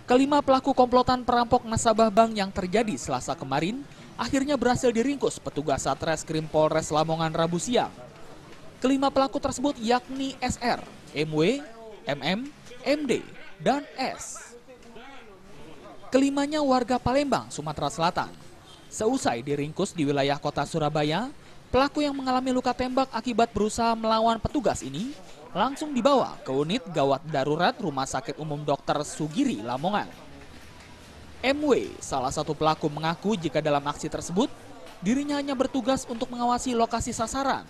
Kelima pelaku komplotan perampok nasabah bank yang terjadi Selasa kemarin akhirnya berhasil diringkus petugas Satreskrim Polres Lamongan Rabu siang. Kelima pelaku tersebut yakni SR, MW, MM, MD, dan S. Kelimanya warga Palembang, Sumatera Selatan. Seusai diringkus di wilayah kota Surabaya, pelaku yang mengalami luka tembak akibat berusaha melawan petugas ini langsung dibawa ke unit gawat darurat Rumah Sakit Umum Dr. Sugiri, Lamongan. MW, salah satu pelaku, mengaku jika dalam aksi tersebut, dirinya hanya bertugas untuk mengawasi lokasi sasaran.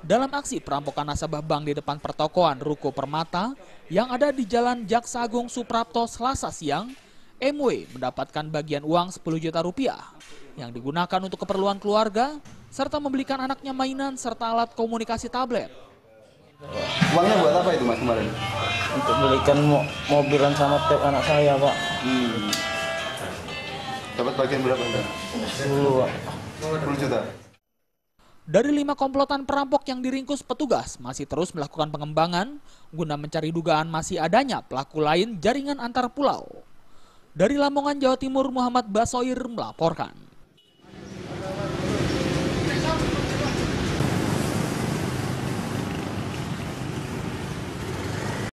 Dalam aksi perampokan nasabah bank di depan pertokoan Ruko Permata yang ada di Jalan Jaksa Agung Suprapto Selasa siang, MW mendapatkan bagian uang 10 juta rupiah yang digunakan untuk keperluan keluarga serta membelikan anaknya mainan serta alat komunikasi tablet. Uangnya buat apa itu Mas kemarin? Untuk belikan mobilan sama tab anak saya, Pak. Dapat bagian berapa Anda? 10, Pak. 10 juta. Dari 5 komplotan perampok yang diringkus petugas masih terus melakukan pengembangan guna mencari dugaan masih adanya pelaku lain jaringan antar pulau. Dari Lamongan, Jawa Timur, Muhammad Basoir melaporkan.